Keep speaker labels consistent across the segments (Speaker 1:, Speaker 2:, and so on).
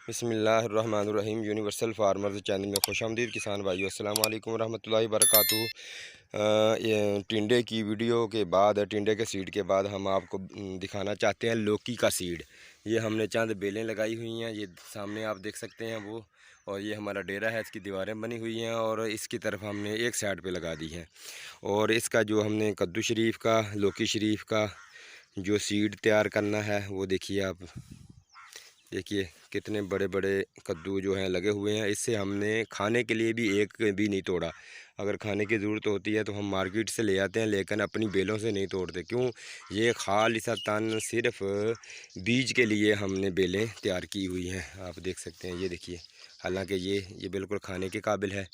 Speaker 1: बिस्मिल्लाहिर्रहमानिर्रहीम। Universal farmers channel में खुशामदीद किसान भाइयों, अस्सलाम वालेकुम रहमतुल्लाहि बरकातुहू। ये टिंडे की वीडियो के बाद, टिंडे के सीड के बाद हम आपको दिखाना चाहते हैं लौकी का सीड। ये हमने चंद बेलें लगाई हुई हैं, ये सामने आप देख सकते हैं वो। और ये हमारा डेरा है, इसकी दीवारें बनी हुई हैं और इसकी तरफ हमने एक साइड पे लगा दी है। और इसका जो हमने कद्दू शरीफ का, लौकी शरीफ का जो सीड तैयार करना है वो देखिए आप। देखिए कितने बड़े बड़े कद्दू जो हैं लगे हुए हैं। इससे हमने खाने के लिए भी एक भी नहीं तोड़ा। अगर खाने की ज़रूरत होती है तो हम मार्केट से ले आते हैं, लेकिन अपनी बेलों से नहीं तोड़ते। क्यों? ये खालिसतान सिर्फ बीज के लिए हमने बेलें तैयार की हुई हैं। आप देख सकते हैं, ये देखिए। हालांकि ये बिल्कुल खाने के काबिल है।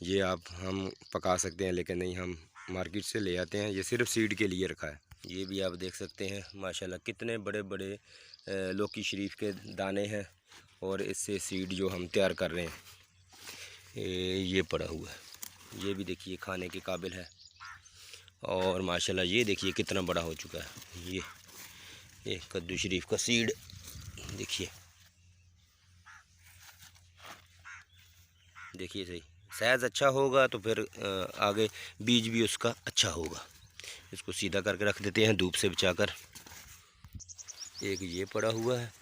Speaker 1: ये आप हम पका सकते हैं, लेकिन नहीं, हम मार्केट से ले आते हैं। ये सिर्फ सीड के लिए रखा है। ये भी आप देख सकते हैं माशाल्लाह कितने बड़े बड़े लौकी शरीफ के दाने हैं। और इससे सीड जो हम तैयार कर रहे हैं ये पड़ा हुआ है। ये भी देखिए खाने के काबिल है। और माशाल्लाह ये देखिए कितना बड़ा हो चुका है। ये कद्दू शरीफ का सीड देखिए सही। साइज़ अच्छा होगा तो फिर आगे बीज भी उसका अच्छा होगा। इसको सीधा करके रख देते हैं धूप से बचाकर। एक ये पड़ा हुआ है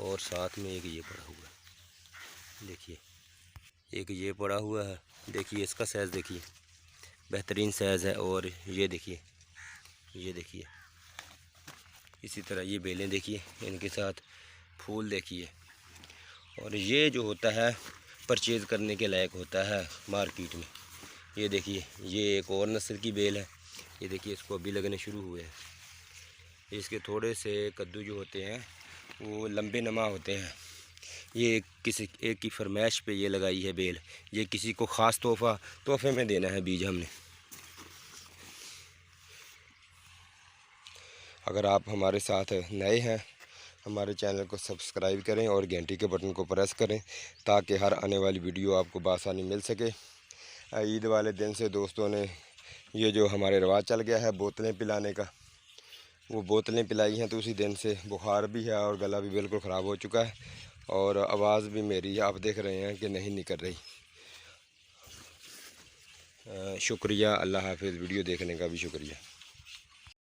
Speaker 1: और साथ में एक ये पड़ा हुआ है। देखिए एक ये पड़ा हुआ है। देखिए इसका साइज़ देखिए, बेहतरीन साइज़ है। और ये देखिए इसी तरह ये बेलें देखिए, इनके साथ फूल देखिए। और ये जो होता है परचेज़ करने के लायक होता है मार्केट में। ये देखिए ये एक और नस्ल की बेल है। ये देखिए इसको अभी लगने शुरू हुए हैं। इसके थोड़े से कद्दू जो होते हैं वो लंबे नमा होते हैं। ये किसी एक की फरमाइश पे ये लगाई है बेल। ये किसी को ख़ास तोहफे में देना है बीज हमने। अगर आप हमारे साथ नए हैं, हमारे चैनल को सब्सक्राइब करें और घंटी के बटन को प्रेस करें ताकि हर आने वाली वीडियो आपको बआसानी मिल सके। ईद वाले दिन से दोस्तों ने ये जो हमारे रिवाज चल गया है बोतलें पिलाने का, वो बोतलें पिलाई हैं। तो उसी दिन से बुखार भी है और गला भी बिल्कुल ख़राब हो चुका है और आवाज़ भी मेरी आप देख रहे हैं कि नहीं निकल रही। शुक्रिया, अल्लाह हाफिज़। वीडियो देखने का भी शुक्रिया।